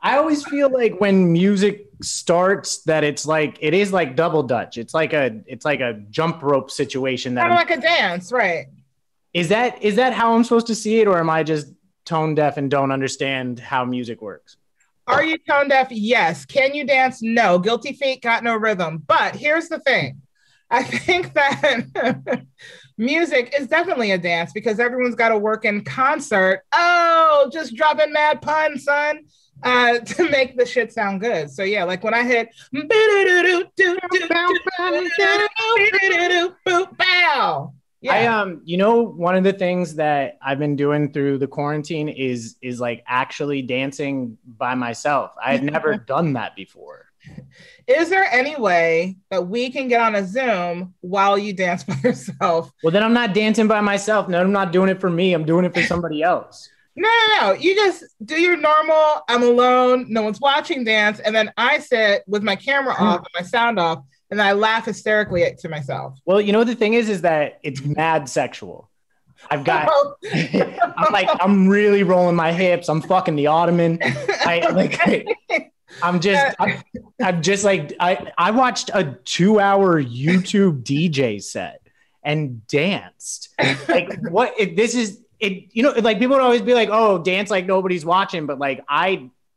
I always feel like when music starts that it is like double dutch. It's like a jump rope situation that kind of like a dance, right? Is that how I'm supposed to see it, or am I just tone deaf and don't understand how music works? Are you tone deaf? Yes. Can you dance? No. Guilty feet, got no rhythm. But here's the thing. I think that music is definitely a dance because everyone's got to work in concert. Oh, just dropping mad puns, son, to make the shit sound good. So yeah, like when I hit bow. Yeah. One of the things that I've been doing through the quarantine is like actually dancing by myself. I had never done that before. Is there any way that we can get on a Zoom while you dance by yourself? Well, then I'm not dancing by myself. No, I'm not doing it for me. I'm doing it for somebody else. No. You just do your normal, I'm alone, no one's watching dance. And then I sit with my camera off and my sound off. And I laugh hysterically to myself. Well, the thing is that it's mad sexual. I've got, I'm really rolling my hips. I'm fucking the ottoman. I watched a 2-hour YouTube DJ set and danced. Like what? This is it. Like people would always be like, "Oh, dance like nobody's watching," but like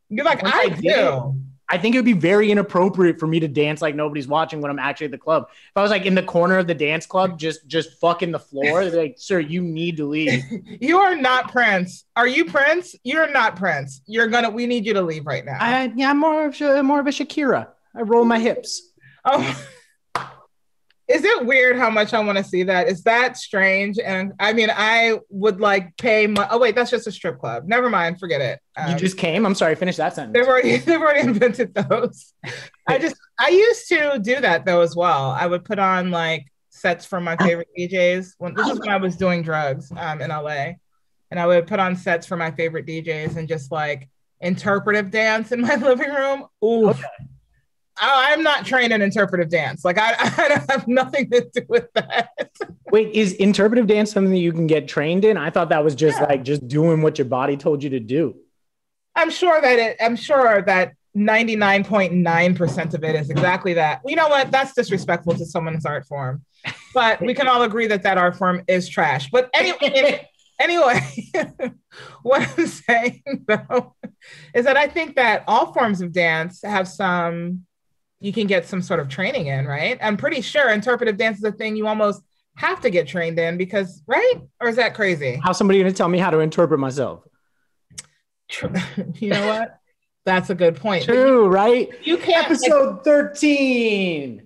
you're like I do. I think it would be very inappropriate for me to dance like nobody's watching when I'm actually at the club. If I was like in the corner of the dance club, just fucking the floor, they're like, sir, you need to leave. You are not Prince. Are you Prince? You're not Prince. We need you to leave right now. I'm more of a Shakira. I roll my hips. Oh, is it weird how much I want to see that? Is that strange? And I mean, I would like pay my. Oh wait, that's just a strip club. Never mind, forget it. You just came. I'm sorry. Finish that sentence. They've already invented those. I used to do that though as well. I would put on like sets from my favorite DJs. This is when I was doing drugs in LA, and I would put on sets for my favorite DJs and just like interpretive dance in my living room. Ooh. Okay. I'm not trained in interpretive dance. Like I have nothing to do with that. Wait, is interpretive dance something that you can get trained in? I thought that was just like just doing what your body told you to do. I'm sure that 99.9% of it is exactly that. You know what? That's disrespectful to someone's art form. But we can all agree that art form is trash. But anyway, what I'm saying though is that I think that all forms of dance have you can get some sort of training in, right? I'm pretty sure interpretive dance is a thing you almost have to get trained in because, right? Or is that crazy? How's somebody going to tell me how to interpret myself? You know what? That's a good point. True, right? You can't. Episode 13.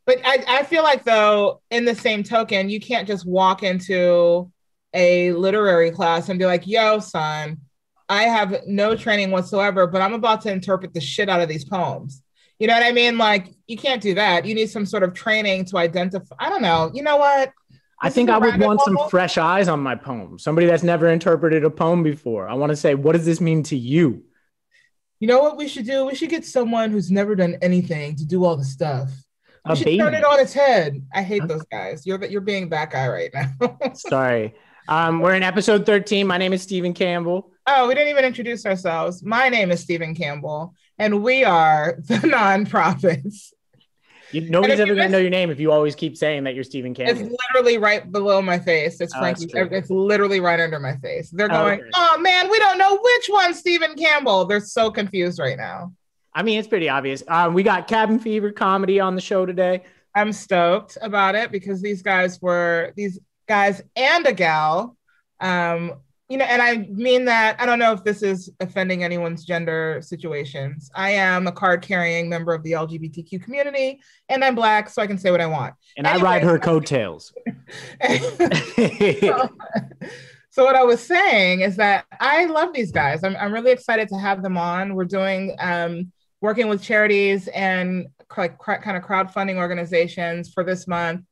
But I feel like, though, in the same token, you can't just walk into a literary class and be like, yo, son, I have no training whatsoever, but I'm about to interpret the shit out of these poems. You know what I mean? Like, you can't do that. You need some sort of training to identify. I don't know. You know what? I think I would want some fresh eyes on my poem. Somebody that's never interpreted a poem before. I want to say, what does this mean to you? You know what we should do? We should get someone who's never done anything to do all the stuff. We should turn it on its head. I hate those guys. You're being that guy right now. Sorry. We're in episode 13. My name is Stephen Campbell. Oh, we didn't even introduce ourselves. My name is Stephen Campbell, and we are the NonProphets. Nobody's ever going to know your name if you always keep saying that you're Stephen Campbell. It's literally right below my face. It's Franqi. It's literally right under my face. They're going, oh man, we don't know which one's Stephen Campbell. They're so confused right now. I mean, it's pretty obvious. We got Cabin Fever comedy on the show today. I'm stoked about it because these guys and a gal, and I mean that, I don't know if this is offending anyone's gender situations. I am a card-carrying member of the LGBTQ community, and I'm Black, so I can say what I want. And anyway, I ride her coattails. So what I was saying is that I love these guys. I'm really excited to have them on. We're doing, working with charities and kind of crowdfunding organizations for this month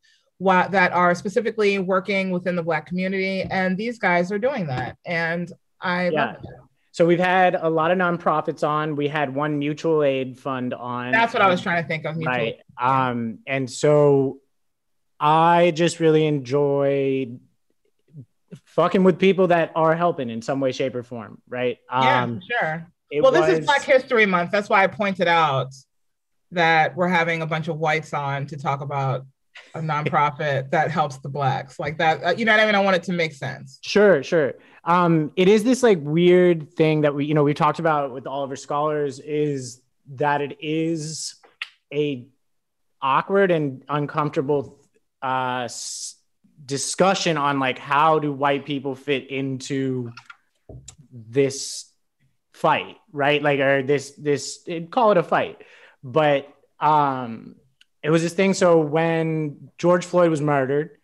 that are specifically working within the Black community. And these guys are doing that. And I love it. So we've had a lot of nonprofits on. We had one mutual aid fund on. That's what I was trying to think of. Mutual right. aid. And so I just really enjoy fucking with people that are helping in some way, shape, or form. Right. Yeah, for sure. Well, this is Black History Month. That's why I pointed out that we're having a bunch of whites on to talk about a nonprofit that helps the Blacks, like that. You know what I mean? I want it to make sense. Sure. It is this like weird thing that we talked about with all of our scholars, is that it is a awkward and uncomfortable discussion on like, how do white people fit into this fight, right? Like, or this call it a fight. But it was this thing. So when George Floyd was murdered,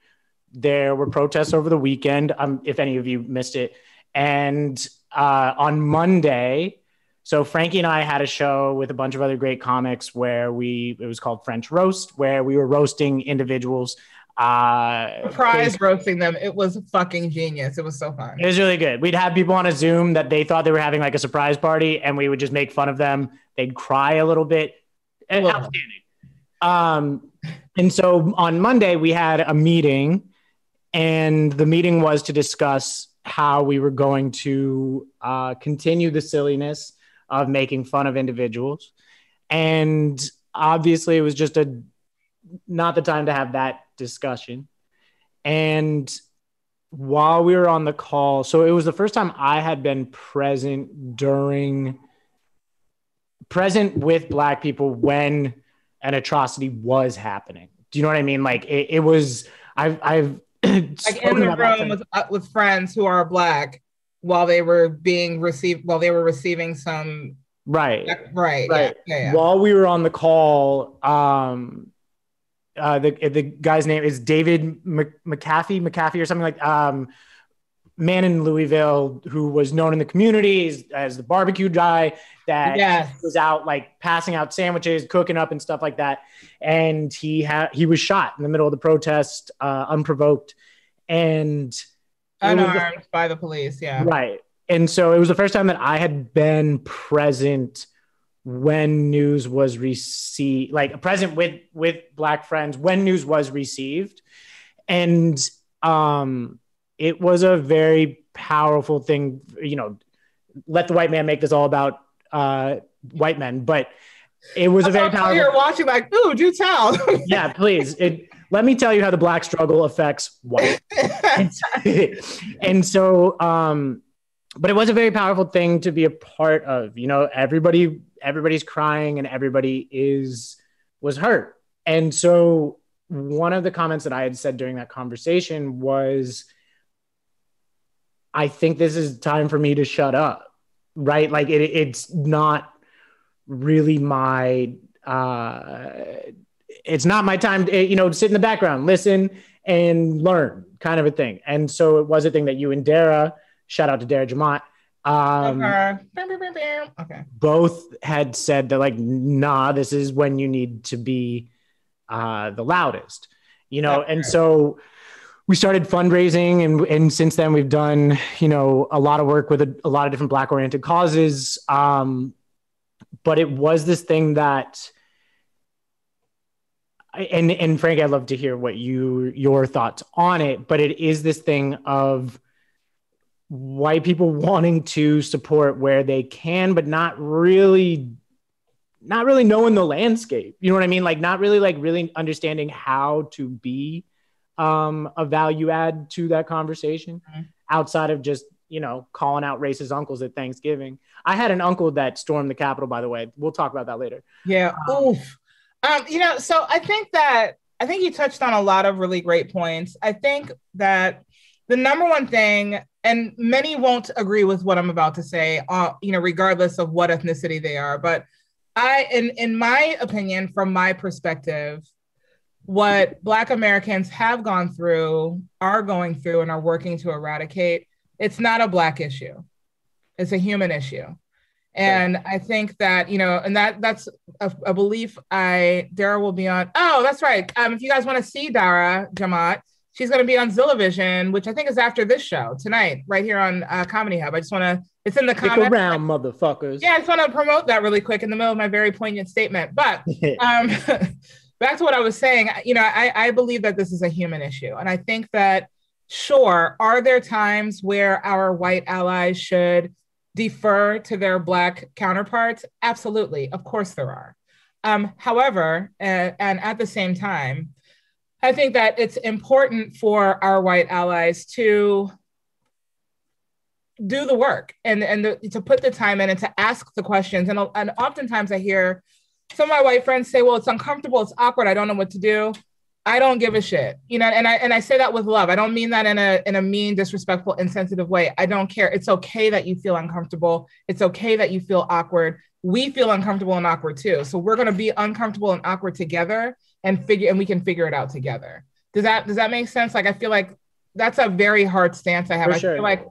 there were protests over the weekend, if any of you missed it. And on Monday, so Franqi and I had a show with a bunch of other great comics where it was called French Roast, where we were roasting individuals. Surprise roasting them. It was fucking genius. It was so fun. It was really good. We'd have people on a Zoom that they thought they were having like a surprise party, and we would just make fun of them. They'd cry a little bit. Outstanding. And so on Monday we had a meeting, and the meeting was to discuss how we were going to continue the silliness of making fun of individuals. And obviously it was just not the time to have that discussion. And while we were on the call, so it was the first time I had been present with Black people when an atrocity was happening. Do you know what I mean? Like it was, I've like in the room with friends who are Black while they were receiving some. Right. Yeah. While we were on the call, the guy's name is David McAfee or something like, man in Louisville who was known in the community as the barbecue guy that was out like passing out sandwiches, cooking up and stuff like that. And he was shot in the middle of the protest, unprovoked and unarmed by the police. Yeah. Right. And so it was the first time that I had been present when news was received, like present with Black friends when news was received. And it was a very powerful thing, let the white man make this all about white men, but it was a very powerful. You're watching like, ooh, do tell. Yeah, please. Let me tell you how the Black struggle affects white. And so, but it was a very powerful thing to be a part of. Everybody's crying and everybody was hurt. And so one of the comments that I had said during that conversation was, I think this is time for me to shut up, right? Like it's not really my, it's not my time to, sit in the background, listen and learn kind of a thing. And so it was a thing that you and Dara, shout out to Dara Jamat, both had said that like, nah, this is when you need to be the loudest, and so we started fundraising and since then we've done, a lot of work with a lot of different Black oriented causes. But it was this thing that, and Franqi, I'd love to hear what your thoughts on it, but it is this thing of white people wanting to support where they can, but not really knowing the landscape. You know what I mean? Like not really, like really understanding how to be a value add to that conversation outside of just, calling out racist uncles at Thanksgiving. I had an uncle that stormed the Capitol, by the way. We'll talk about that later. Yeah. Oof. So I think you touched on a lot of really great points. I think that the number one thing, and many won't agree with what I'm about to say, regardless of what ethnicity they are, but in my opinion, from my perspective, what Black Americans have gone through, are going through, and are working to eradicate, it's not a Black issue. It's a human issue. And I think that, and that's a belief Dara will be on. Oh, that's right. If you guys want to see Dara Jamat, she's going to be on Zillavision, which I think is after this show tonight, right here on Comedy Hub. I just want to, it's in the comments. Stick around, motherfuckers. Yeah, I just want to promote that really quick in the middle of my very poignant statement. But back to what I was saying, I believe that this is a human issue. And I think that, sure, are there times where our white allies should defer to their Black counterparts? Absolutely. Of course there are. However, and at the same time, I think that it's important for our white allies to do the work and to put the time in and to ask the questions. And oftentimes I hear some of my white friends say, well, it's uncomfortable, it's awkward, I don't know what to do. I don't give a shit, and I say that with love. I don't mean that in a mean, disrespectful, insensitive way. I don't care. It's okay that you feel uncomfortable. It's okay that you feel awkward. We feel uncomfortable and awkward too. So we're going to be uncomfortable and awkward together and we can figure it out together. Does that make sense? Like, I feel like that's a very hard stance I have. I feel like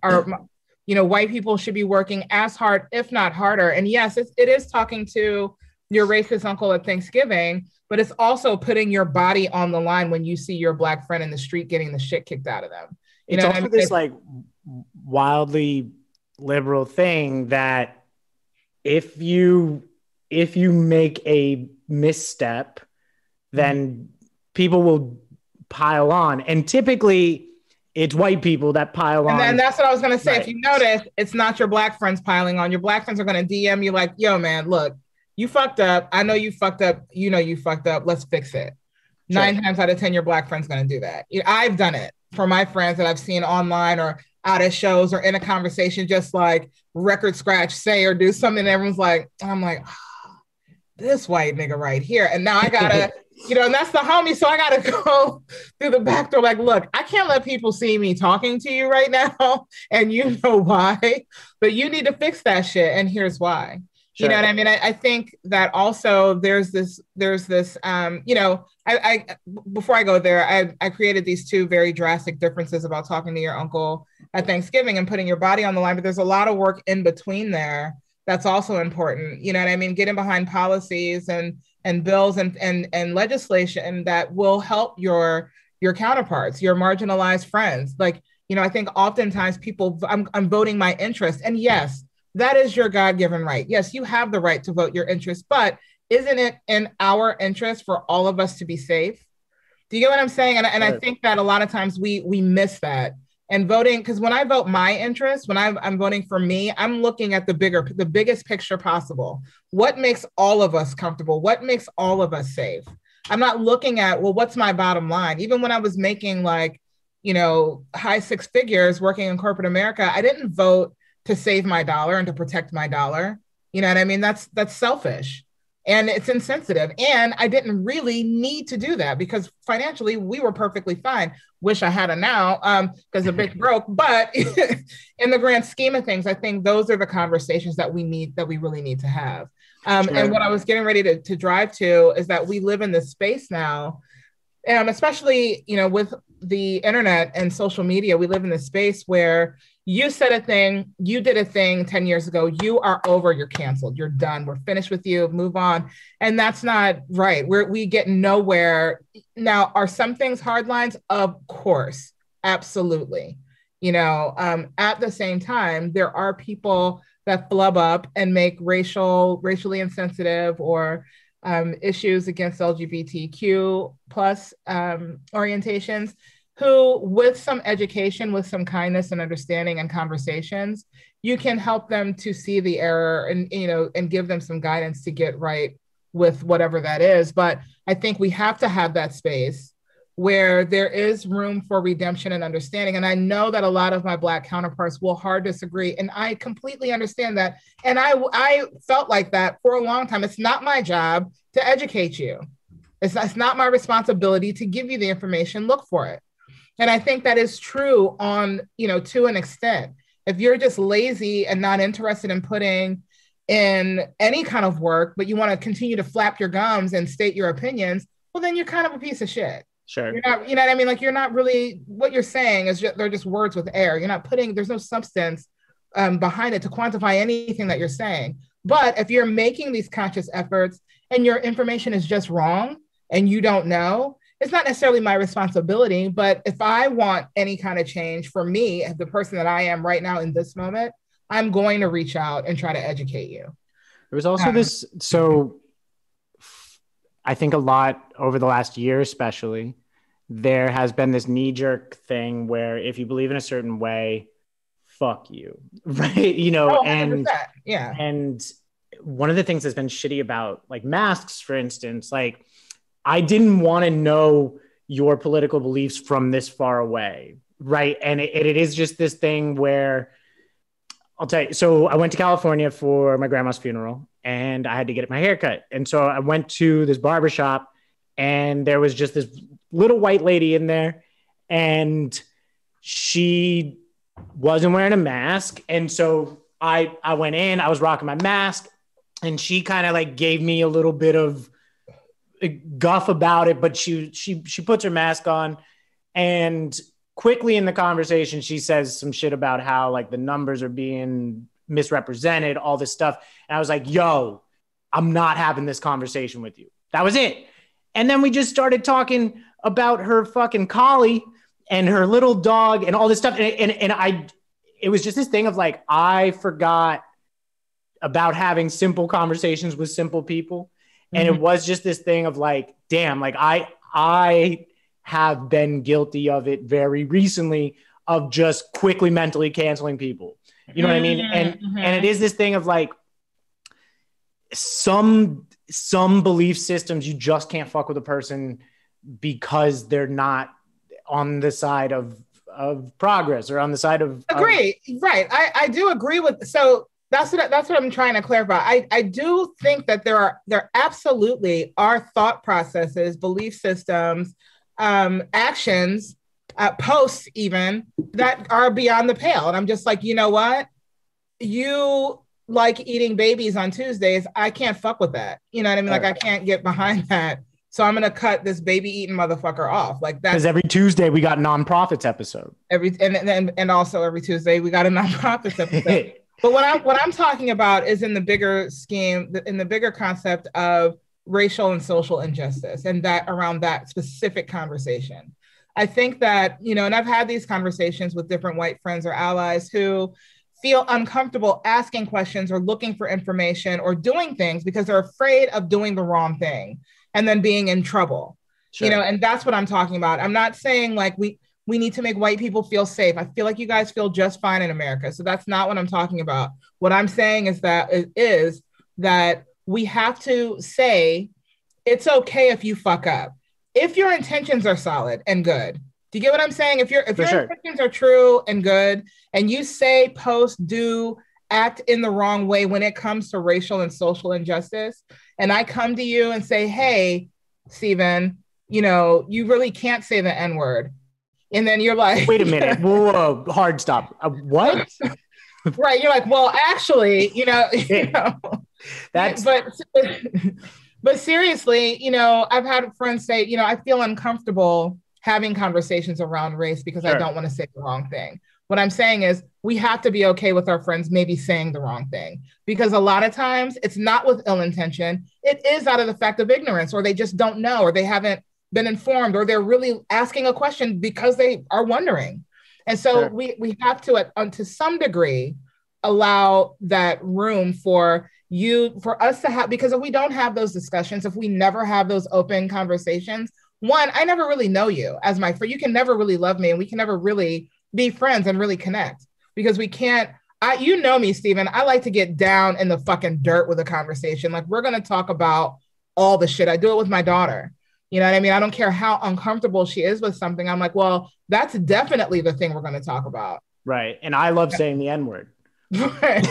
white people should be working as hard, if not harder. And yes, it is talking to your racist uncle at Thanksgiving, but it's also putting your body on the line when you see your Black friend in the street getting the shit kicked out of them. It's also this like wildly liberal thing that if you make a misstep, then people will pile on. And typically it's white people that pile on. And that's what I was going to say. Right. If you notice, it's not your Black friends piling on. Your Black friends are going to DM you like, yo, man, look, you fucked up. I know you fucked up. You know you fucked up. Let's fix it. Sure. 9 times out of 10, your Black friend's going to do that. I've done it for my friends that I've seen online or out at shows or in a conversation, just like record scratch, say or do something. And everyone's like, I'm like, this white nigga right here. And now I gotta, and that's the homie. So I gotta go through the back door. Like, look, I can't let people see me talking to you right now. And you know why, but you need to fix that shit. And here's why. Sure. You know what I mean? I think that also there's this, I before I go there, I created these 2 very drastic differences about talking to your uncle at Thanksgiving and putting your body on the line. But there's a lot of work in between there that's also important. You know what I mean? Getting behind policies and bills and legislation that will help your counterparts, your marginalized friends. Like, I think oftentimes people, I'm voting my interest. And yes, that is your God-given right. Yes, you have the right to vote your interest, but isn't it in our interest for all of us to be safe? Do you get what I'm saying? And I think that a lot of times we miss that. And voting, because when I vote my interest, when I'm voting for me, I'm looking at the biggest picture possible. What makes all of us comfortable? What makes all of us safe? I'm not looking at, well, what's my bottom line? Even when I was making high 6 figures working in corporate America, I didn't vote to save my dollar and to protect my dollar. You know what I mean? That's selfish and it's insensitive. And I didn't really need to do that because financially we were perfectly fine. Wish I had a now because the bitch broke. But in the grand scheme of things, I think those are the conversations that we really need to have. Sure. And what I was getting ready to drive to is that we live in this space now, especially, with the internet and social media, we live in this space where you said a thing, you did a thing 10 years ago, you are over, you're canceled, you're done, we're finished with you, move on. And that's not right. We get nowhere. Now, are some things hard lines? Of course, absolutely. At the same time, there are people that flub up and make racially insensitive or issues against LGBTQ plus orientations, who with some education, with some kindness and understanding and conversations, you can help them to see the error and give them some guidance to get right with whatever that is. But I think we have to have that space where there is room for redemption and understanding. And I know that a lot of my Black counterparts will hard disagree. And I completely understand that. And I felt like that for a long time. It's not my job to educate you. It's not my responsibility to give you the information, look for it. And I think that is true on, to an extent. If you're just lazy and not interested in putting in any kind of work, but you want to continue to flap your gums and state your opinions, well, then you're kind of a piece of shit. Sure. You're not, you know what I mean? Like, you're not really, what you're saying is they're just words with air. You're not there's no substance behind it to quantify anything that you're saying. But if you're making these conscious efforts and your information is just wrong and you don't know, it's not necessarily my responsibility, but if I want any kind of change for me, the person that I am right now in this moment, I'm going to reach out and try to educate you. There was also this, so I think a lot over the last year, especially, there has been this knee-jerk thing where if you believe in a certain way, fuck you, right? You know, and one of the things that's been shitty about like masks, for instance, like I didn't want to know your political beliefs from this far away, right? And it is just this thing where I'll tell you. So I went to California for my grandma's funeral and I had to get my hair cut. And so I went to this barbershop and there was just this little white lady in there and she wasn't wearing a mask. And so I went in, I was rocking my mask and she kind of like gave me a little bit of guff about it, but she puts her mask on and quickly in the conversation, she says some shit about how like the numbers are being misrepresented, all this stuff. And I was like, yo, I'm not having this conversation with you. That was it. And then we just started talking about her fucking collie and her little dog and all this stuff. And it was just this thing of like, I forgot about having simple conversations with simple people. And it was just this thing of like, damn, like I have been guilty of it very recently of just quickly mentally canceling people. You know what I mean? And it is this thing of like some belief systems, you just can't fuck with a person because they're not on the side of progress or on the side of agree. Right. I do agree with, so that's what I'm trying to clarify. I do think that there absolutely are thought processes, belief systems, actions, posts even that are beyond the pale. And I'm just like, you know what? You like eating babies on Tuesdays. I can't fuck with that. You know what I mean? Like I can't get behind that. So I'm going to cut this baby eating motherfucker off. Like that. Because every Tuesday we got NonProphets episode. And also every Tuesday we got a NonProphets episode. But what I'm talking about is in the bigger scheme, in the bigger concept of racial and social injustice and that around that specific conversation. I think that, you know, and I've had these conversations with different white friends or allies who feel uncomfortable asking questions or looking for information or doing things because they're afraid of doing the wrong thing and then being in trouble. Sure. You know, and that's what I'm talking about. I'm not saying like we need to make white people feel safe. I feel like you guys feel just fine in America. So that's not what I'm talking about. What I'm saying is that we have to say, it's okay if you fuck up. If your intentions are solid and good. Do you get what I'm saying? If your intentions are true and good, and you say, post, do, act in the wrong way when it comes to racial and social injustice, and I come to you and say, hey, Stephen, you know, you really can't say the N-word. And then you're like, wait a minute. Whoa, hard stop. What? Right. You're like, well, actually, you know, that's, but seriously, you know, I've had friends say, you know, I feel uncomfortable having conversations around race because I don't want to say the wrong thing. What I'm saying is we have to be okay with our friends maybe saying the wrong thing, because a lot of times it's not with ill intention. It is out of the fact of ignorance, or they just don't know, or they haven't been informed, or they're really asking a question because they are wondering. And so we have to some degree, allow that room for us to have, because if we don't have those discussions, if we never have those open conversations, one, I never really know you as my friend. You can never really love me, and we can never really be friends and really connect, because we can't. You know me, Stephen. I like to get down in the fucking dirt with a conversation. Like, we're going to talk about all the shit. I do it with my daughter. You know what I mean? I don't care how uncomfortable she is with something. I'm like, well, that's definitely the thing we're going to talk about. Right. And I love saying the N-word. Right.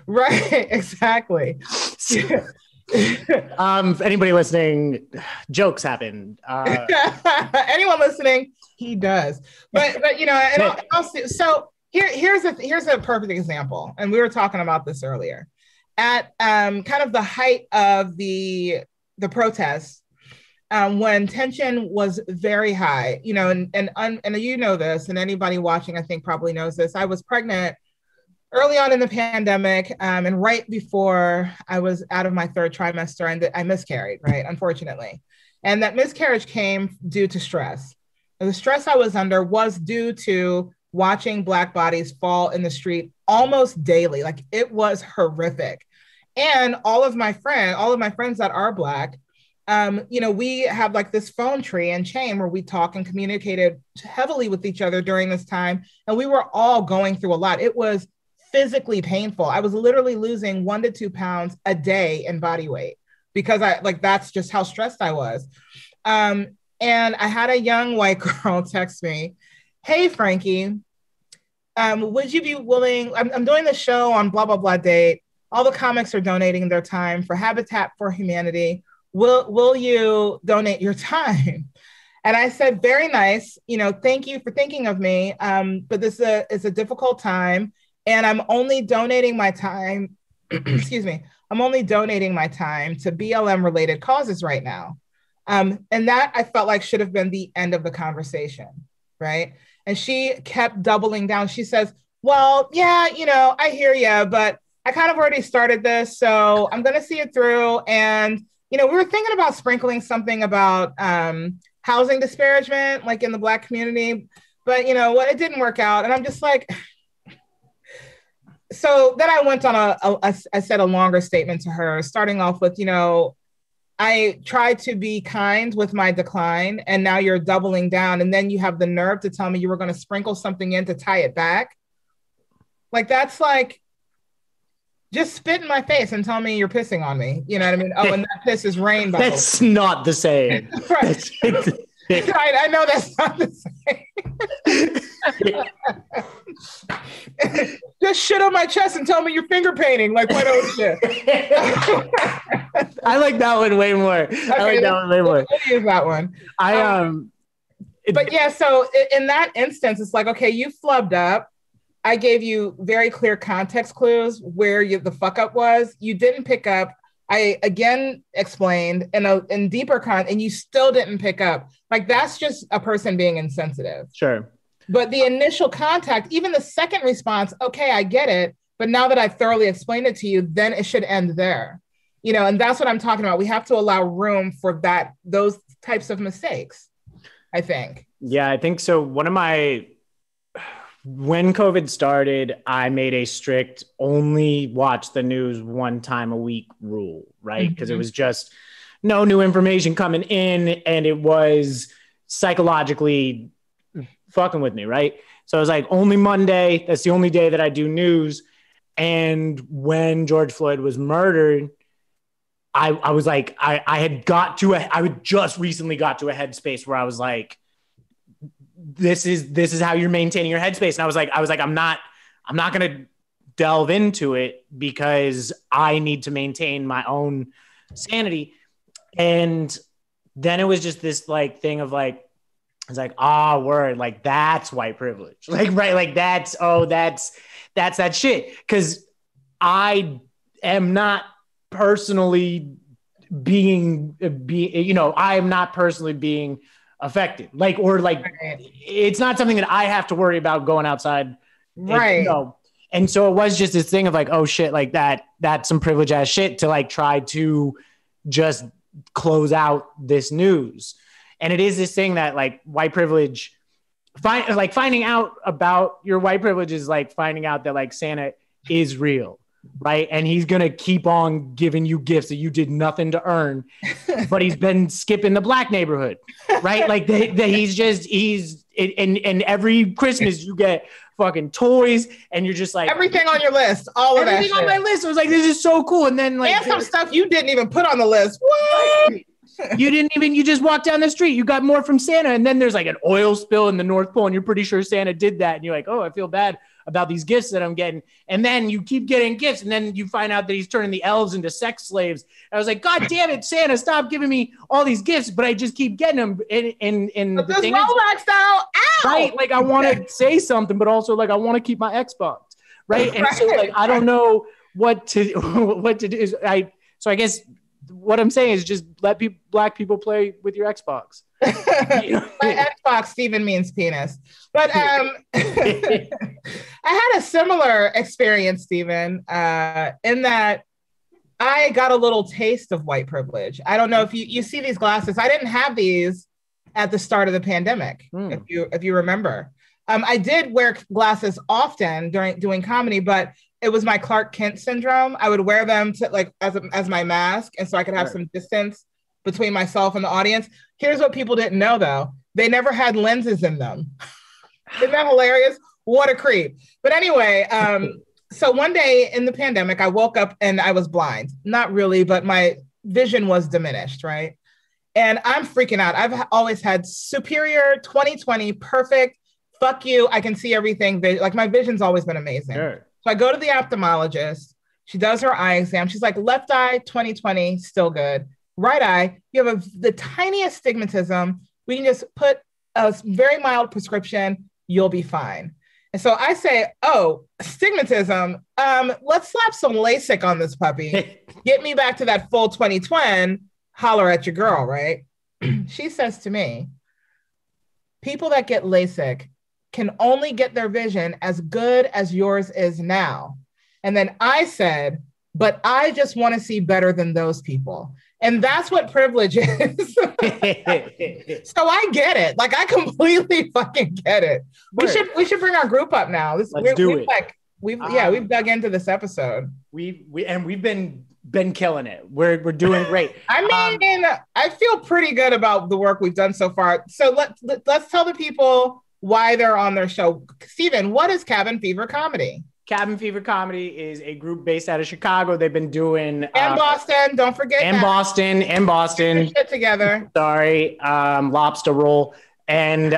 Right. Exactly. Anybody listening, jokes happen. Anyone listening, he does. But you know, and so here's a perfect example. And we were talking about this earlier. At kind of the height of the protests, when tension was very high, you know, and you know this, and anybody watching, I think, probably knows this. I was pregnant early on in the pandemic, and right before I was out of my third trimester, and I miscarried, right, unfortunately. and that miscarriage came due to stress. And the stress I was under was due to watching Black bodies fall in the street almost daily. Like, it was horrific. And all of my friends that are Black, we have like this phone tree and chain where we talk and communicated heavily with each other during this time. And we were all going through a lot. It was physically painful. I was literally losing 1 to 2 pounds a day in body weight because that's just how stressed I was. And I had a young white girl text me, "Hey, Franqi, would you be willing, I'm doing the show on blah, blah, blah date. All the comics are donating their time for Habitat for Humanity. Will you donate your time?" And I said, "Very nice. Thank you for thinking of me. But this is a difficult time. And I'm only donating my time, excuse me, I'm only donating my time to BLM related causes right now." And that I felt like should have been the end of the conversation, right? And she kept doubling down. She says, "Well, yeah, I hear you, but I kind of already started this, so I'm going to see it through. And, we were thinking about sprinkling something about housing disparagement, like in the Black community, but what, it didn't work out." And I'm just like, so then I went on I said a longer statement to her, starting off with, I tried to be kind with my decline, and now you're doubling down. And then you have the nerve to tell me you were going to sprinkle something in to tie it back. Like, that's like, just spit in my face and tell me you're pissing on me. You know what I mean? Oh, and that piss is rainbow. That's not the same. Right. I know that's not the same. Just shit on my chest and tell me you're finger painting. Like, what else shit? I like that one way more. Okay, I like that one way more. Use that one. But yeah, so in that instance, it's like, okay, you flubbed up. I gave you very clear context clues where the fuck up was. You didn't pick up. I again explained in deeper and you still didn't pick up. Like, that's just a person being insensitive. Sure. But the initial contact, even the second response, okay, I get it. But now that I've thoroughly explained it to you, then it should end there. And that's what I'm talking about. We have to allow room for those types of mistakes, I think. Yeah, I think so. When COVID started, I made a strict only watch the news 1 time a week rule, right? Because it was just no new information coming in, and it was psychologically fucking with me, right? So I was like, only Monday, that's the only day that I do news. And when George Floyd was murdered, I was like, I had just recently got to a headspace where I was like, this is how you're maintaining your headspace. And I was like, I'm not going to delve into it because I need to maintain my own sanity. And then it was just this like thing of like, it's like, word, like that's white privilege. Like, right. Like that's that shit. Cause I am not personally being affected. Like, or like, it's not something that I have to worry about going outside. Right. And so it was just this thing of like, oh shit, like that's some privilege ass shit to like try to just close out this news. And it is this thing that like white privilege, finding out about your white privilege is like finding out that like Santa is real, right? And he's going to keep on giving you gifts that you did nothing to earn, but he's been skipping the Black neighborhood, right? Like and every Christmas you get fucking toys and you're just like everything on your list, all of that everything on my list. It was like, this is so cool. And then like and some stuff you didn't even put on the list. What? You just walk down the street, you got more from Santa. And then there's like an oil spill in the North Pole and you're pretty sure Santa did that. And you're like, oh, I feel bad about these gifts that I'm getting. And then you keep getting gifts. And then you find out that he's turning the elves into sex slaves. And I was like, God damn it, Santa, stop giving me all these gifts. But I just keep getting them. And but the thing Rolex style, right? Like I want to say something, but also like I want to keep my Xbox. Right. And so like, I don't know what to do. So I guess what I'm saying is just let Black people play with your Xbox. My Xbox, Steven means penis. But I had a similar experience, Steven, in that I got a little taste of white privilege. I don't know if you see these glasses. I didn't have these at the start of the pandemic, if you remember. I did wear glasses often during doing comedy, but it was my Clark Kent syndrome. I would wear them to like as my mask, and so I could have some distance between myself and the audience. Here's what people didn't know, though: they never had lenses in them. Isn't that hilarious? What a creep! But anyway, so one day in the pandemic, I woke up and I was blind. Not really, but my vision was diminished, right? And I'm freaking out. I've always had superior 20/20, perfect. Fuck you. I can see everything. Like my vision's always been amazing. Sure. So I go to the ophthalmologist. She does her eye exam. She's like, left eye, 20/20, still good. Right eye, you have the tiniest stigmatism. We can just put a very mild prescription. You'll be fine. And so I say, oh, stigmatism. Let's slap some LASIK on this puppy. Get me back to that full 20/20. Holler at your girl, right? She says to me, people that get LASIK can only get their vision as good as yours is now. And then I said, but I just want to see better than those people. And that's what privilege is. So I get it. Like I completely fucking get it. We should bring our group up now. Let's do it. Like we've dug into this episode. We've been killing it. We're doing great. I mean, I feel pretty good about the work we've done so far. So let's tell the people why they're on their show. Steven, what is Cabin Fever Comedy? Cabin Fever Comedy is a group based out of Chicago. They've been doing and Boston. Don't forget and Boston. Get shit together. Sorry, lobster roll and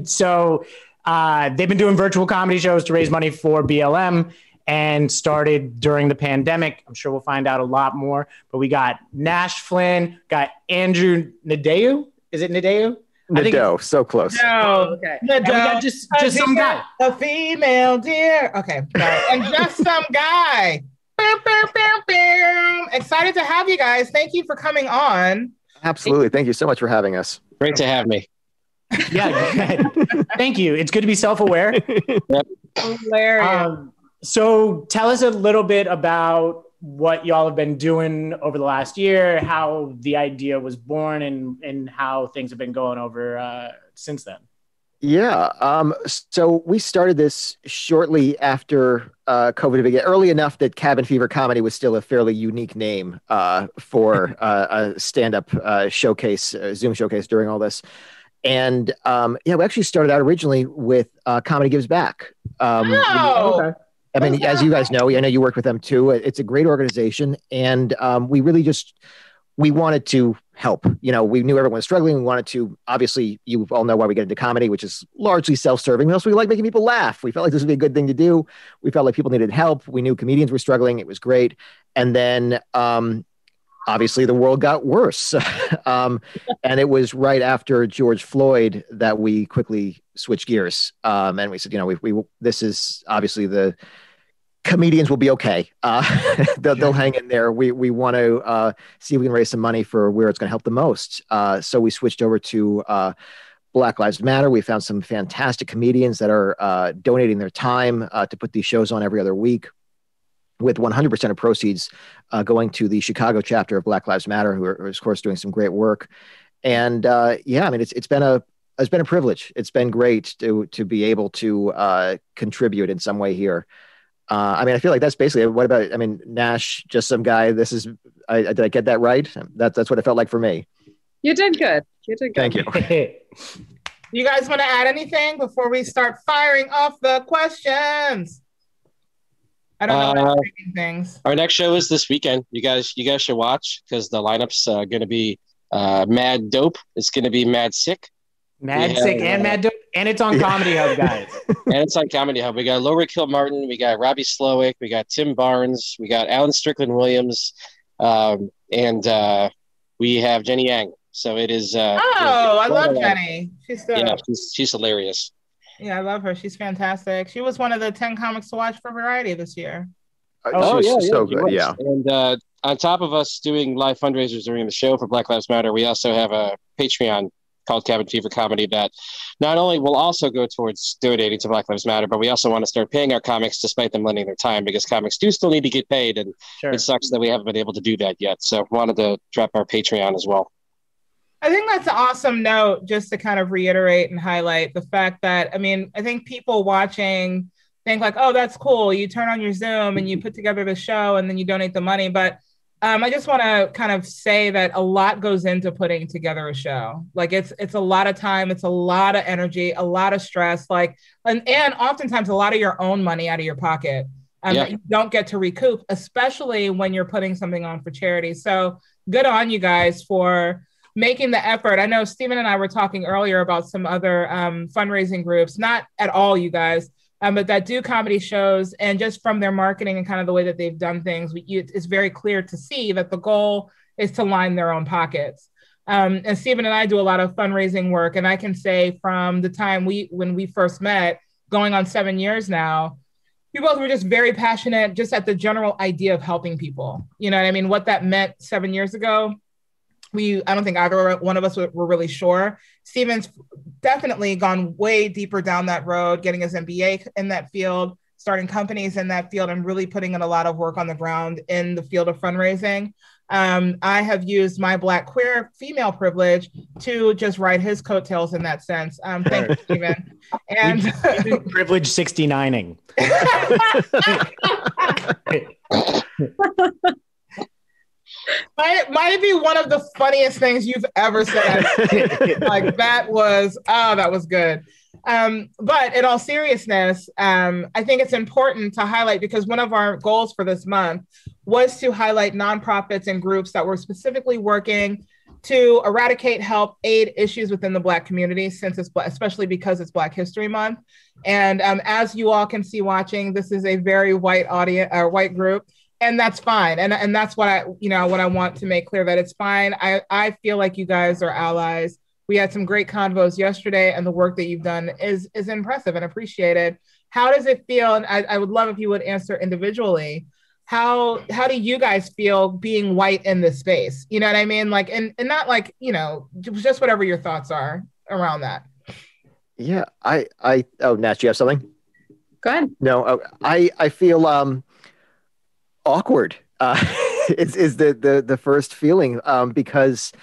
so they've been doing virtual comedy shows to raise money for BLM and started during the pandemic. I'm sure we'll find out a lot more. But we got Nash, Flynn, got Andrew Nadeau. Is it Nadeau? Nadeau, so close. No, okay. Nadeau, just some guy. A female deer. Okay, sorry. And just some guy. Boom, boom, boom, boom. Excited to have you guys. Thank you for coming on. Absolutely. Thank you so much for having us. Great to have me. Yeah. Thank you. It's good to be self-aware. Yep. Hilarious. So tell us a little bit about what y'all have been doing over the last year, how the idea was born, and how things have been going over since then. Yeah. So we started this shortly after COVID began, early enough that Cabin Fever Comedy was still a fairly unique name for a stand-up showcase, Zoom showcase during all this. And we actually started out originally with Comedy Gives Back. Okay. I mean, as you guys know, I know you worked with them too. It's a great organization. And we really we wanted to help. We knew everyone was struggling. We wanted to, obviously, you all know why we get into comedy, which is largely self-serving. We also like making people laugh. We felt like this would be a good thing to do. We felt like people needed help. We knew comedians were struggling. It was great. And then, obviously, the world got worse. And it was right after George Floyd that we quickly switched gears. And we said, this is obviously the comedians will be okay. They'll hang in there. We want to see if we can raise some money for where it's going to help the most. So we switched over to Black Lives Matter. We found some fantastic comedians that are donating their time to put these shows on every other week, with 100% of proceeds going to the Chicago chapter of Black Lives Matter, who are, of course, doing some great work. And I mean, it's been a privilege. It's been great to be able to contribute in some way here. I mean, I feel like that's basically what about, I mean, Nash, just some guy. Did I get that right? That's what it felt like for me. You did good. Thank you. You guys want to add anything before we start firing off the questions? I don't know things. Our next show is this weekend. You guys should watch, because the lineup's going to be mad dope. It's going to be mad sick. Mad sick and mad dope. And it's on Comedy Hub, guys. And it's on Comedy Hub. We got Lorik Kilmartin. We got Robbie Slowick. We got Tim Barnes. We got Alan Strickland Williams. And we have Jenny Yang. So it is. I love Jenny. She's hilarious. Yeah, I love her. She's fantastic. She was one of the 10 comics to watch for Variety this year. So good. Yeah. And on top of us doing live fundraisers during the show for Black Lives Matter, we also have a Patreon called Cabin Fever Comedy that not only will also go towards donating to Black Lives Matter, but we also want to start paying our comics despite them lending their time, because comics do still need to get paid, and it sucks that we haven't been able to do that yet. So wanted to drop our Patreon as well. I think that's an awesome note, just to kind of reiterate and highlight the fact that, I mean, I think people watching think like, oh, that's cool. You turn on your Zoom and you put together the show and then you donate the money. But I just want to kind of say that a lot goes into putting together a show. Like it's a lot of time, it's a lot of energy, a lot of stress, like, and oftentimes a lot of your own money out of your pocket that you don't get to recoup, especially when you're putting something on for charity. So good on you guys for making the effort. I know Stephen and I were talking earlier about some other fundraising groups, not at all you guys, but that do comedy shows, and just from their marketing and kind of the way that they've done things, it's very clear to see that the goal is to line their own pockets. And Stephen and I do a lot of fundraising work, and I can say from the time when we first met, going on 7 years now, we both were just very passionate just at the general idea of helping people. You know what I mean? What that meant 7 years ago, I don't think either one of us were really sure. Stephen's definitely gone way deeper down that road, getting his MBA in that field, starting companies in that field, and really putting in a lot of work on the ground in the field of fundraising. I have used my Black queer female privilege to just ride his coattails in that sense. Thank you, Stephen. And privilege 69ing. Might be one of the funniest things you've ever said. Like that was good. But in all seriousness, I think it's important to highlight, because one of our goals for this month was to highlight nonprofits and groups that were specifically working to eradicate, help, aid issues within the Black community, since especially because it's Black History Month. And as you all can see watching, this is a very white audience, or white group. And that's fine. And that's what I want to make clear, that it's fine. I feel like you guys are allies. We had some great convos yesterday, and the work that you've done is impressive and appreciated. How does it feel? And I would love if you would answer individually. How do you guys feel being white in this space? You know what I mean? Like, and not like, just whatever your thoughts are around that. Yeah, Nash, you have something? Go ahead. No, I feel awkward is the first feeling, because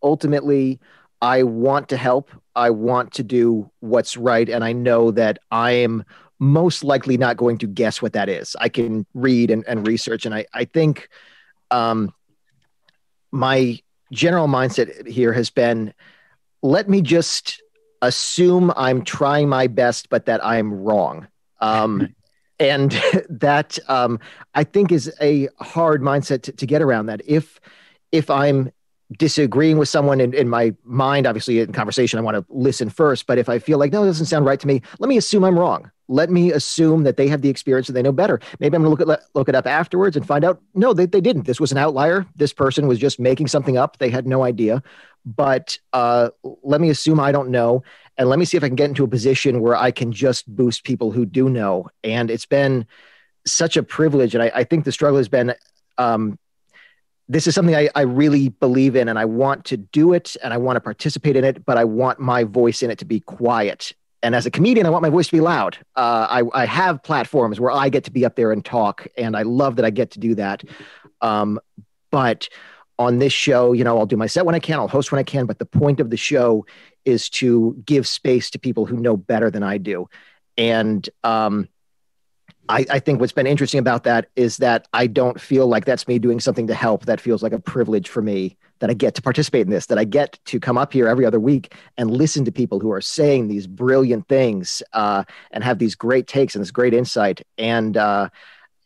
ultimately I want to help. I want to do what's right. And I know that I am most likely not going to guess what that is. I can read and research. And I think my general mindset here has been, let me just assume I'm trying my best, but that I'm wrong. And that I think is a hard mindset to get around. That if I'm disagreeing with someone in my mind, obviously in conversation, I want to listen first. But if I feel like, no, it doesn't sound right to me, let me assume I'm wrong. Let me assume that they have the experience and they know better. Maybe I'm going to look it up afterwards and find out, no, they didn't. This was an outlier. This person was just making something up. They had no idea. But let me assume I don't know. And let me see if I can get into a position where I can just boost people who do know. And it's been such a privilege. And I think the struggle has been, this is something I really believe in, and I want to do it and I want to participate in it, but I want my voice in it to be quiet. And as a comedian, I want my voice to be loud. I have platforms where I get to be up there and talk, and I love that I get to do that. But on this show, I'll do my set when I can, I'll host when I can, but the point of the show is to give space to people who know better than I do. And I think what's been interesting about that is that I don't feel like that's me doing something to help. That feels like a privilege for me, that I get to participate in this, that I get to come up here every other week and listen to people who are saying these brilliant things and have these great takes and this great insight. And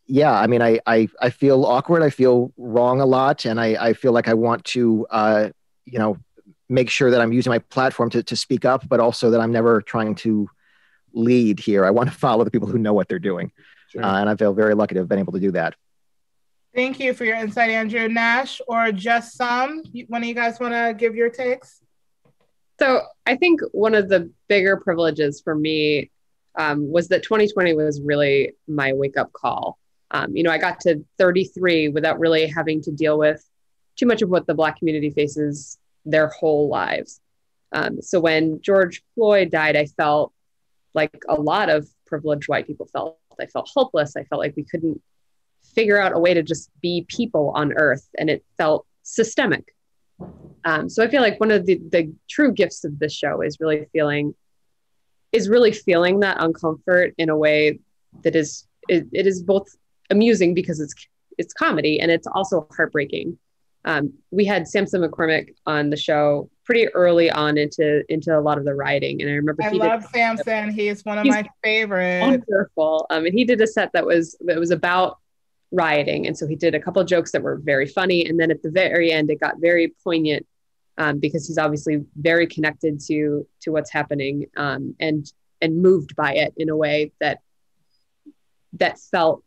yeah, I mean, I feel awkward. I feel wrong a lot. And I feel like I want to, make sure that I'm using my platform to speak up, but also that I'm never trying to lead here. I want to follow the people who know what they're doing. Sure. And I feel very lucky to have been able to do that. Thank you for your insight, Andrew. Nash, or just some? One of you guys want to give your takes? So I think one of the bigger privileges for me was that 2020 was really my wake-up call. I got to 33 without really having to deal with too much of what the Black community faces their whole lives. So when George Floyd died, I felt like a lot of privileged white people felt. I felt hopeless. I felt like we couldn't figure out a way to just be people on earth, and it felt systemic. So I feel like one of the true gifts of this show is really feeling that uncomfort in a way that it is both amusing because it's comedy, and it's also heartbreaking. We had Samson McCormick on the show pretty early on into a lot of the writing, and I remember I love Samson. He's one of my favorites. Wonderful. And he did a set that was about rioting, and so he did a couple of jokes that were very funny, and then at the very end it got very poignant because he's obviously very connected to what's happening, and moved by it in a way that felt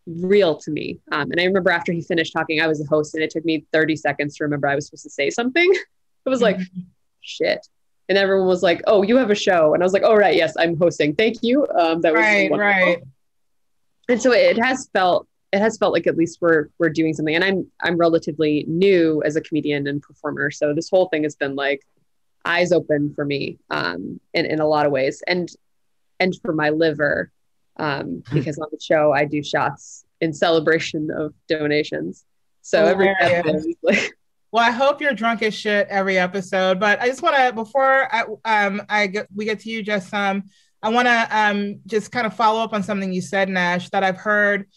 real to me. And I remember after he finished talking, I was the host, and it took me 30 seconds to remember I was supposed to say something. It was like, shit. And everyone was like, oh, you have a show. And I was like, oh, right. Yes, I'm hosting. Thank you. That was right. wonderful. Right. And so it has felt like at least we're doing something. And I'm relatively new as a comedian and performer. So this whole thing has been like eyes open for me in a lot of ways. And for my liver, because on the show I do shots in celebration of donations. So every episode is like, well, I hope you're drunk as shit every episode, but I just want to, before we get to you, just I want to just kind of follow up on something you said, Nash, that I've heard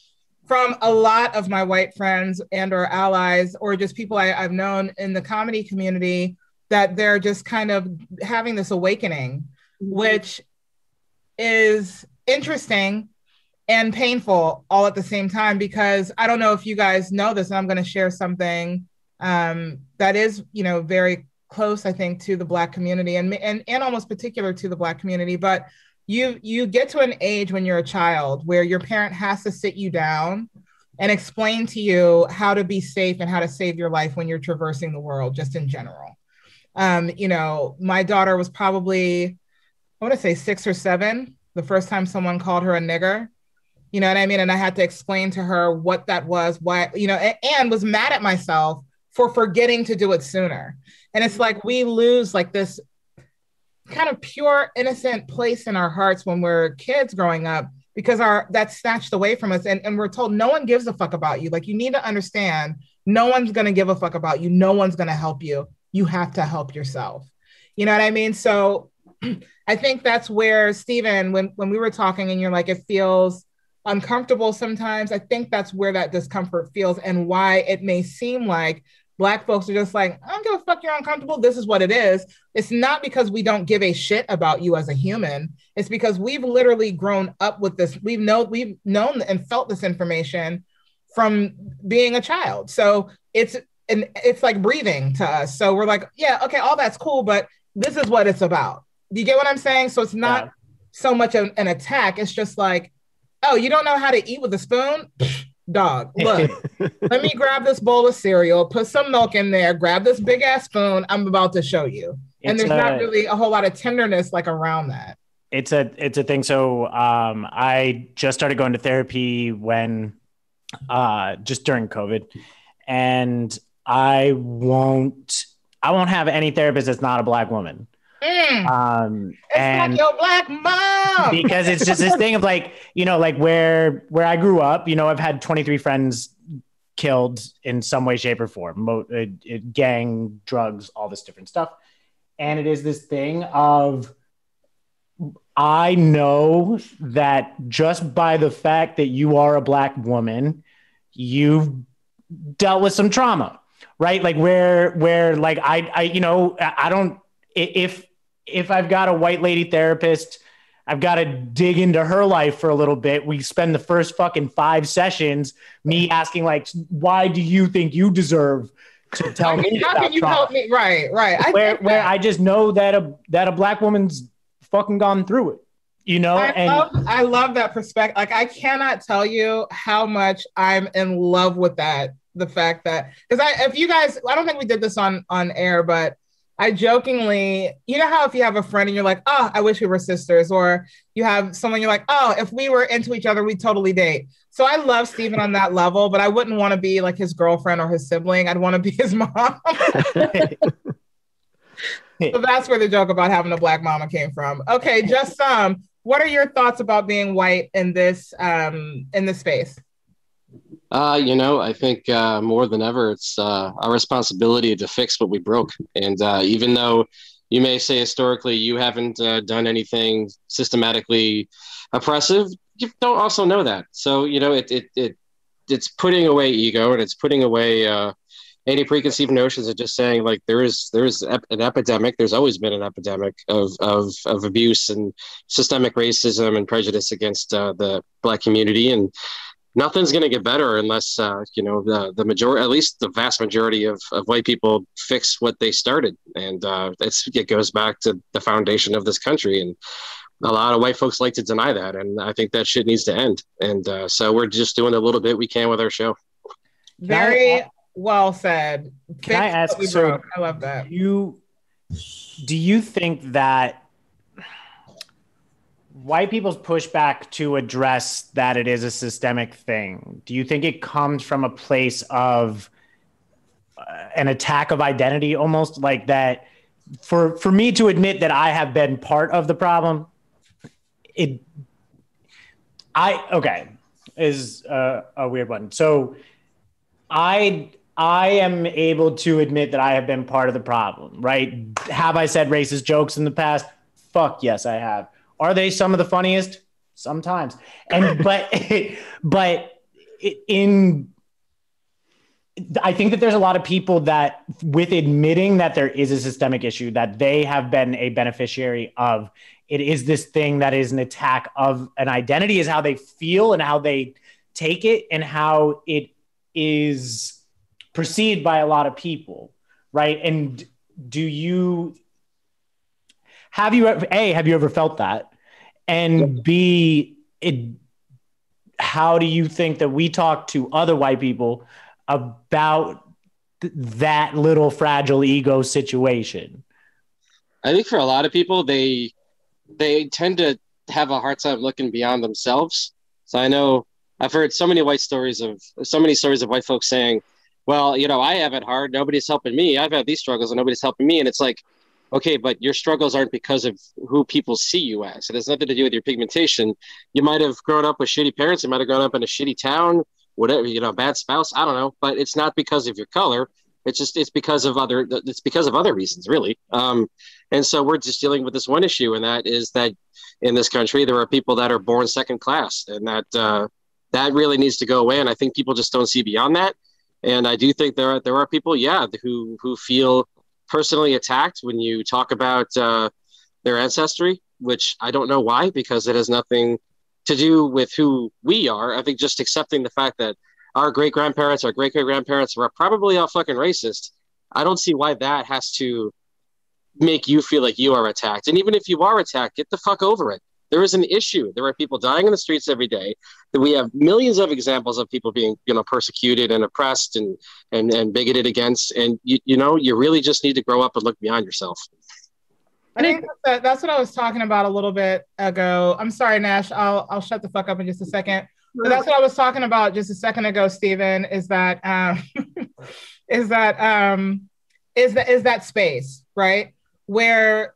from a lot of my white friends and or allies, or just people I've known in the comedy community, that they're just kind of having this awakening, which is interesting and painful all at the same time, because I don't know if you guys know this, and I'm going to share something that is, very close, I think, to the Black community and almost particular to the Black community. But you get to an age when you're a child where your parent has to sit you down and explain to you how to be safe and how to save your life when you're traversing the world, just in general. My daughter was probably, I want to say 6 or 7, the first time someone called her a nigger. You know what I mean? And I had to explain to her what that was, why, and was mad at myself for forgetting to do it sooner. And it's like we lose like this kind of pure, innocent place in our hearts when we're kids growing up, because that's snatched away from us. And we're told no one gives a fuck about you. Like, you need to understand, no one's going to give a fuck about you. No one's going to help you. You have to help yourself. You know what I mean? So I think that's where, Stephen, when we were talking and you're like, it feels uncomfortable sometimes, I think that's where that discomfort feels, and why it may seem like Black folks are just like, I don't give a fuck, you're uncomfortable, this is what it is. It's not because we don't give a shit about you as a human. It's because we've literally grown up with this. We've known and felt this information from being a child. So it's like breathing to us. So we're like, yeah, okay, all that's cool, but this is what it's about. Do you get what I'm saying? So it's not so much an attack. It's just like, oh, you don't know how to eat with a spoon? Dog, look, let me grab this bowl of cereal, put some milk in there, grab this big ass spoon. I'm about to show you. And there's not really a whole lot of tenderness like around that. It's a thing. So I just started going to therapy when just during COVID, and I won't have any therapist that's not a Black woman. It's and like your Black mom, because it's just this thing of like, like where I grew up, I've had 23 friends killed in some way, shape, or form, gang, drugs, all this different stuff. And it is this thing of, I know that just by the fact that you are a Black woman, you've dealt with some trauma, right? Like where like I don't, if I've got a white lady therapist, I've got to dig into her life for a little bit. We spend the first fucking 5 sessions me asking like, why do you think you deserve to tell me how can you trauma? Help me? Right. Where I just know that a Black woman's fucking gone through it, I love that perspective. Like, I cannot tell you how much I'm in love with that. The fact that, because I don't think we did this on air, but I jokingly, how if you have a friend and you're like, oh, I wish we were sisters, or you have someone you're like, oh, if we were into each other, we'd totally date. So I love Stephen on that level, but I wouldn't want to be like his girlfriend or his sibling. I'd want to be his mom. So that's where the joke about having a black mama came from. Okay, just what are your thoughts about being white in this space? I think more than ever, it's our responsibility to fix what we broke. And even though you may say historically you haven't done anything systematically oppressive, you don't also know that. So, it's putting away ego, and it's putting away any preconceived notions of just saying like there is an epidemic. There's always been an epidemic of abuse and systemic racism and prejudice against the Black community, and nothing's going to get better unless the majority, at least the vast majority of white people, fix what they started. And it goes back to the foundation of this country, and a lot of white folks like to deny that, and I think that shit needs to end. And so we're just doing a little bit we can with our show. Very well said. Can I ask, so I love that. Do you think that white people's pushback to address that it is a systemic thing, do you think it comes from a place of an attack of identity, almost like that? For me to admit that I have been part of the problem, is a weird one. So I am able to admit that I have been part of the problem, right? Have I said racist jokes in the past? Fuck yes, I have. Are they some of the funniest? Sometimes. But I think that there's a lot of people that, with admitting that there is a systemic issue, that they have been a beneficiary of, it is this thing that is an attack of an identity, is how they feel and how they take it and how it is perceived by a lot of people, right? And have you ever felt that? And B, how do you think that we talk to other white people about that little fragile ego situation? I think for a lot of people, they tend to have a hard time looking beyond themselves. So I know I've heard so many stories of white folks saying, well, I have it hard. Nobody's helping me. I've had these struggles and nobody's helping me. And it's like, okay, but your struggles aren't because of who people see you as. It has nothing to do with your pigmentation. You might have grown up with shitty parents. You might have grown up in a shitty town, whatever, bad spouse. I don't know, but it's not because of your color. It's because of other reasons, really. And so we're just dealing with this one issue, and that is that in this country there are people that are born second class, and that really needs to go away. And I think people just don't see beyond that. And I do think there are people, who feel personally attacked when you talk about their ancestry, which I don't know why, because it has nothing to do with who we are. I think just accepting the fact that our great-grandparents, our great-great-grandparents were probably all fucking racist. I don't see why that has to make you feel like you are attacked. And even if you are attacked, get the fuck over it. There is an issue. There are people dying in the streets every day. That we have millions of examples of people being, persecuted and oppressed and bigoted against. And you really just need to grow up and look beyond yourself. I think that's what I was talking about a little bit ago. I'm sorry, Nash. I'll shut the fuck up in just a second. But that's what I was talking about just a second ago, Stephen. Is that space, right? Where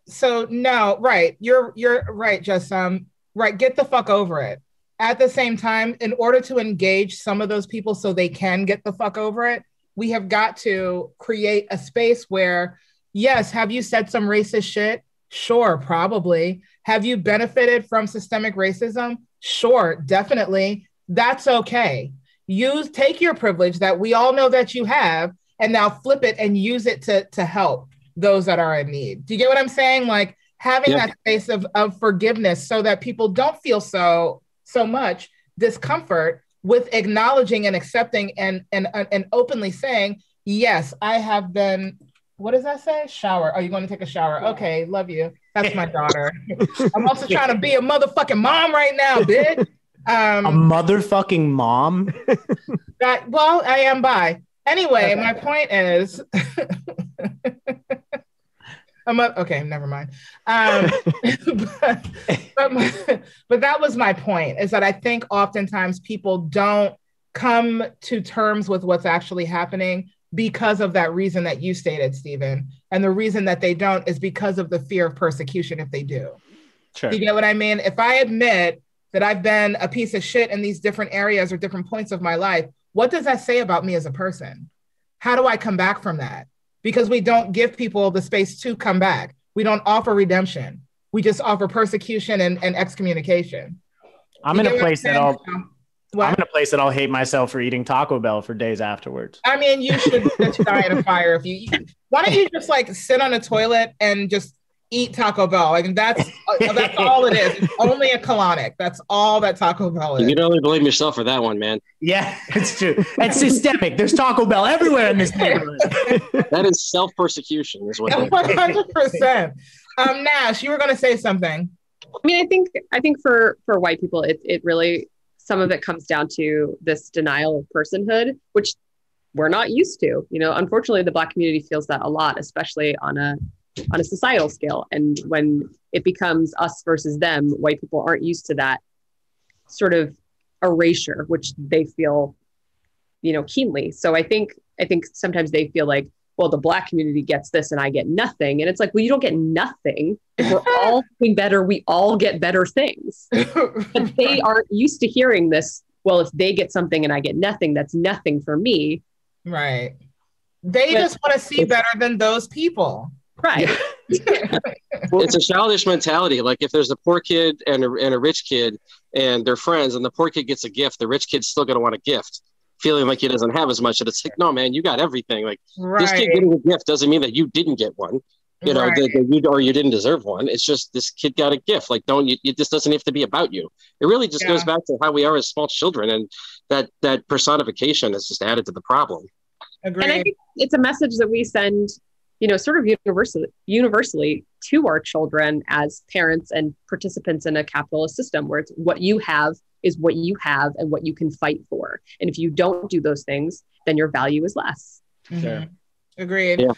you're right, just right. Get the fuck over it. At the same time, in order to engage some of those people so they can get the fuck over it, we have got to create a space where, yes, have you said some racist shit? Sure, probably. Have you benefited from systemic racism? Sure, definitely. That's okay. Take your privilege that we all know that you have, and now flip it and use it to help those that are in need. Do you get what I'm saying? Like having that space of forgiveness so that people don't feel so much discomfort with acknowledging and accepting and openly saying, yes, I have been, what does that say? Shower. Are you going to take a shower? Okay, love you. That's my daughter. I'm also trying to be a motherfucking mom right now, bitch. A motherfucking mom? I am bi. Anyway, my point is, okay, never mind. But that was my point, is that I think oftentimes people don't come to terms with what's actually happening because of that reason that you stated, Stephen. And the reason that they don't is because of the fear of persecution if they do. Sure. Do you get what I mean? If I admit that I've been a piece of shit in these different areas or different points of my life, what does that say about me as a person? How do I come back from that? Because we don't give people the space to come back. We don't offer redemption. We just offer persecution and excommunication. I'm in a place that I'll hate myself for eating Taco Bell for days afterwards. I mean, you should die in a fire if you. Why don't you just like sit on a toilet and just eat Taco Bell? Like that's all it is. It's only a colonic. That's all that Taco Bell is. You can only blame yourself for that one, man. Yeah, it's true. It's systemic. There's Taco Bell everywhere in this neighborhood. That is self-persecution, is what. 100%. Nash, you were going to say something. I mean, I think for white people, it really, some of it comes down to this denial of personhood, which we're not used to. You know, unfortunately, the Black community feels that a lot, especially on a societal scale. And when it becomes us versus them, white people aren't used to that sort of erasure, which they feel, you know, keenly. So I think sometimes they feel like, well, the Black community gets this and I get nothing. And it's like, well, you don't get nothing. If we're all doing better, we all get better things. But they aren't used to hearing this. Well, if they get something and I get nothing, that's nothing for me. Right. They just want to see better than those people. Right. It's a childish mentality. Like if there's a poor kid and a rich kid and they're friends and the poor kid gets a gift, the rich kid's still going to want a gift, feeling like he doesn't have as much. And it's like, no, man, you got everything. Like this kid getting a gift doesn't mean that you didn't get one, you know, or you didn't deserve one. It's just this kid got a gift. Like, it just doesn't have to be about you. It really just goes back to how we are as small children. And that personification is just added to the problem. Agreed. And I think it's a message that we send, you know, sort of universally to our children as parents and participants in a capitalist system where it's what you have is what you have and what you can fight for. And if you don't do those things, then your value is less. Mm-hmm. Sure. Agreed. Yeah.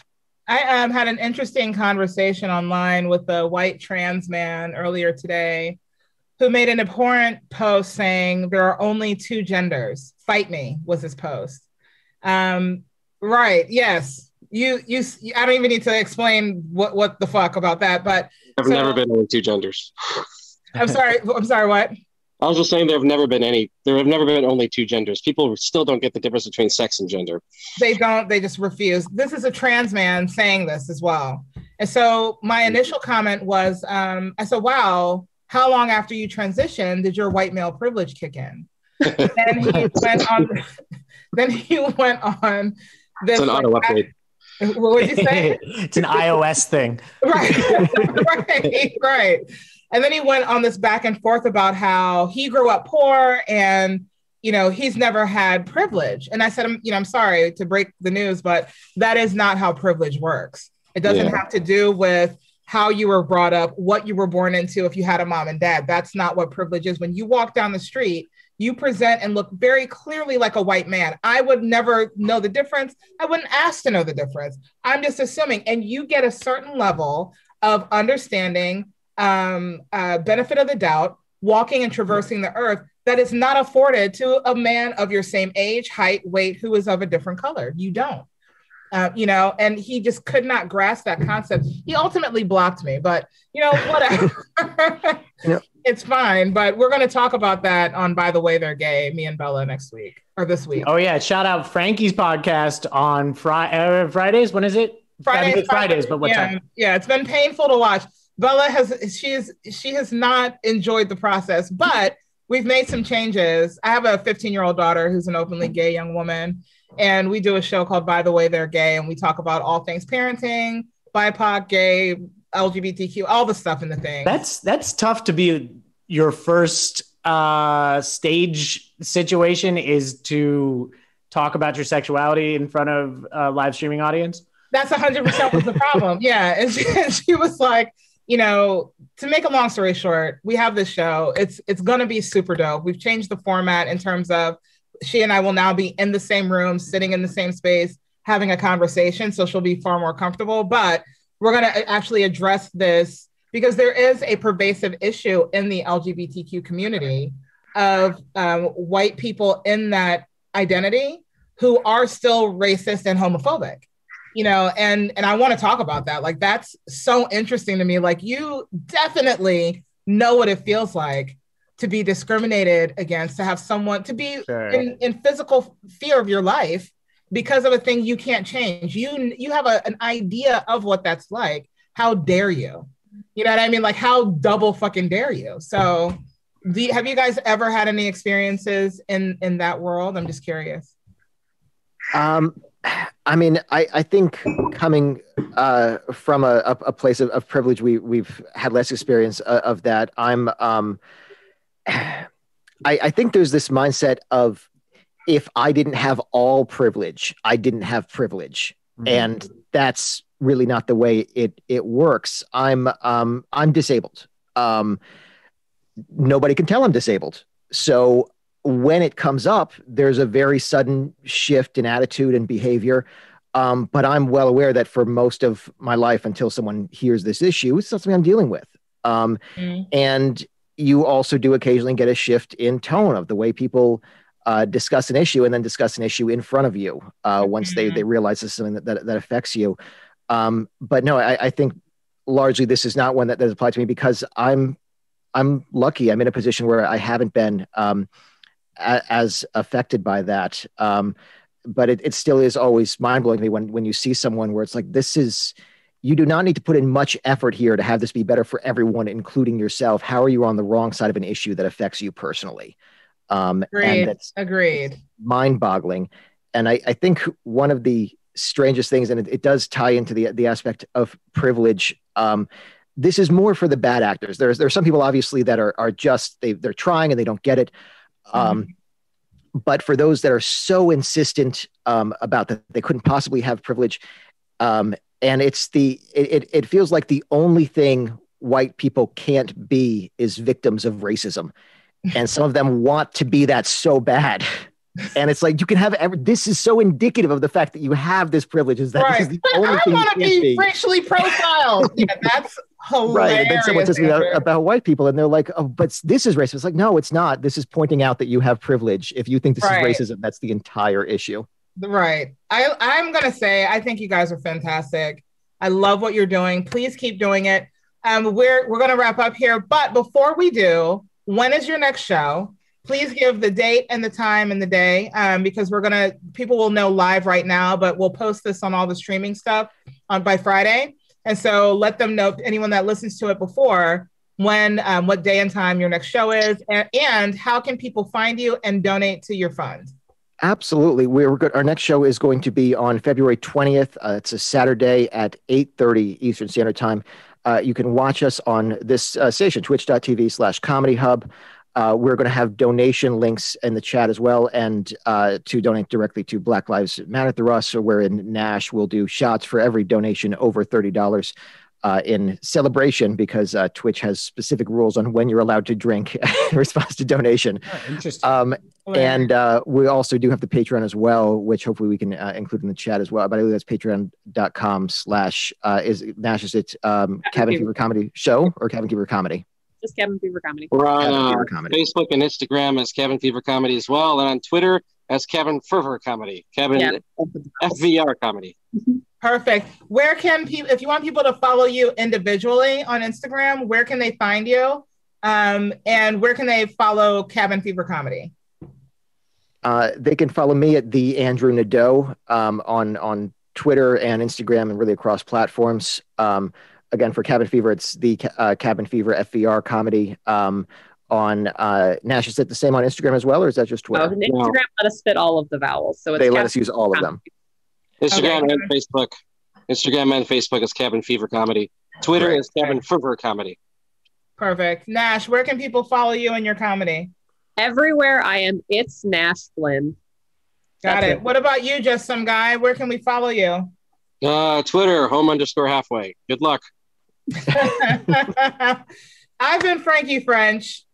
I had an interesting conversation online with a white trans man earlier today who made an abhorrent post saying there are only two genders. Fight me was his post. Right. Yes. You I don't even need to explain what the fuck about that, but I've never been only two genders. I'm sorry, what? I was just saying there have never been only two genders. People still don't get the difference between sex and gender. They don't, they just refuse. This is a trans man saying this as well. And so my initial comment was, I said, wow, how long after you transitioned did your white male privilege kick in? Then he went on this. It's an auto update. What would you say? It's an iOS thing. Right. And then he went on this back and forth about how he grew up poor and, you know, he's never had privilege. And I said, I'm sorry to break the news, but that is not how privilege works. It doesn't have to do with how you were brought up, what you were born into, if you had a mom and dad. That's not what privilege is. When you walk down the street, you present and look very clearly like a white man. I would never know the difference. I wouldn't ask to know the difference. I'm just assuming. And you get a certain level of understanding, benefit of the doubt, walking and traversing the earth that is not afforded to a man of your same age, height, weight, who is of a different color. You don't. You know, and he just could not grasp that concept. He ultimately blocked me, but, you know, whatever. It's fine. But we're going to talk about that on By the Way They're Gay, me and Bella this week. Oh, yeah. Shout out Franqi's podcast on Fridays. When is it? Fridays, but what time? Yeah, it's been painful to watch. Bella she has not enjoyed the process, but we've made some changes. I have a 15-year-old daughter who's an openly gay young woman. And we do a show called By the Way They're Gay, and we talk about all things parenting, BIPOC, gay, LGBTQ, all the stuff in the thing. That's tough to be your first stage situation is to talk about your sexuality in front of a live streaming audience. That's 100% was the problem. Yeah. And she was like, you know, to make a long story short, we have this show. It's going to be super dope. We've changed the format in terms of she and I will now be in the same room, sitting in the same space, having a conversation. So she'll be far more comfortable. But we're going to actually address this because there is a pervasive issue in the LGBTQ community of white people in that identity who are still racist and homophobic, you know, and I want to talk about that. Like, that's so interesting to me. Like, you definitely know what it feels like to be discriminated against, to have someone to be in physical fear of your life because of a thing you can't change. You have an idea of what that's like. How dare you? You know what I mean? Like, how double fucking dare you? So have you guys ever had any experiences in that world? I'm just curious. I mean, I think coming from a place of privilege, we've had less experience of that. I think there's this mindset of, if I didn't have all privilege, I didn't have privilege. Mm-hmm. And that's really not the way it works. I'm disabled. Nobody can tell I'm disabled. So when it comes up, there's a very sudden shift in attitude and behavior. But I'm well aware that for most of my life, until someone hears this issue, it's not something I'm dealing with. And you also do occasionally get a shift in tone of the way people discuss an issue, and then discuss an issue in front of you once they realize it's something that affects you. But no, I think largely this is not one that applied to me, because I'm lucky. I'm in a position where I haven't been as affected by that. But it still is always mind-blowing to me when you see someone where it's like, you do not need to put in much effort here to have this be better for everyone, including yourself. How are you on the wrong side of an issue that affects you personally? Agreed. Mind-boggling. And I think one of the strangest things, and it does tie into the aspect of privilege, this is more for the bad actors. There's some people obviously that are just, they're trying and they don't get it. But for those that are so insistent about that they couldn't possibly have privilege, and it feels like the only thing white people can't be is victims of racism. And some of them want to be that so bad. And it's like, you can have this is so indicative of the fact that you have this privilege, is that this is the only thing you can't be. I want to be racially profiled. Yeah, that's hilarious. Right. And then someone says about white people, and they're like, oh, but this is racist. It's like, no, it's not. This is pointing out that you have privilege. If you think this is racism, that's the entire issue. Right. I'm going to say, I think you guys are fantastic. I love what you're doing. Please keep doing it. We're going to wrap up here. But before we do, when is your next show? Please give the date and the time and the day, because people will know live right now, but we'll post this on all the streaming stuff by Friday. And so let them know, anyone that listens to it before, what day and time your next show is, and how can people find you and donate to your fund? Absolutely. We're good. Our next show is going to be on February 20th. It's a Saturday at 8:30 Eastern Standard Time. You can watch us on this station, twitch.tv/Comedy Hub. We're going to have donation links in the chat as well, and to donate directly to Black Lives Matter through us. So we're in Nash. We'll do shots for every donation over $30 in celebration, because Twitch has specific rules on when you're allowed to drink in response to donation. Oh, interesting. And we also do have the Patreon as well, which hopefully we can include in the chat as well. But I believe that's patreon.com/ is Nash, is it Cabin Fever Comedy Show or Cabin Fever Comedy? Just Cabin Fever Comedy. We're on Facebook and Instagram as Cabin Fever Comedy as well, and on Twitter as Cabin Fervor Comedy, FVR Comedy. Perfect. Where can people, if you want people to follow you individually on Instagram, where can they find you? And where can they follow Cabin Fever Comedy? They can follow me at the Andrew Nadeau on Twitter and Instagram, and really across platforms. Again, for Cabin Fever, it's the Cabin Fever FVR Comedy. On Nash, is it the same on Instagram as well, or is that just Twitter? Instagram let us fit all of the vowels, so it's they let us use all of them. Instagram and Facebook. Instagram and Facebook is Cabin Fever Comedy. Twitter is Cabin Fervor Comedy. Perfect. Nash, where can people follow you and your comedy? Everywhere I am, it's Nash Flynn. Got it. What about you, Just Some Guy? Where can we follow you? Twitter, home_halfway. Good luck. I've been Franqi French.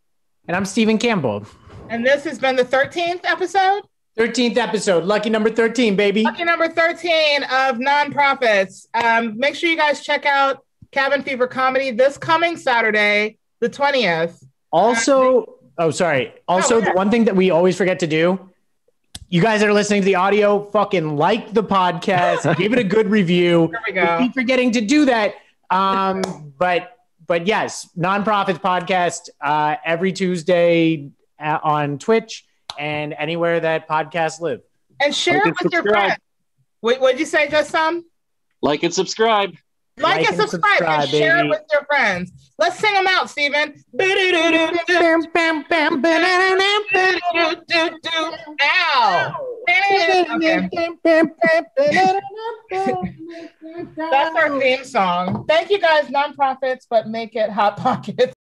And I'm Stephen Campbell. And this has been the 13th episode? 13th episode. Lucky number 13, baby. Lucky number 13 of NonProphets. Make sure you guys check out Cabin Fever Comedy this coming Saturday, the 20th. Also, the one thing that we always forget to do, You guys that are listening to the audio, fucking like the podcast, give it a good review. There we go. Keep forgetting to do that. But yes, NonProphets podcast every Tuesday on Twitch and anywhere that podcasts live. And share it with your friends. Wait, what did you say, just some? Like and subscribe. Like and subscribe and share it with your friends. Let's sing them out, Steven. Ow. Okay. That's our theme song. Thank you guys, NonProphets, but make it Hot Pockets.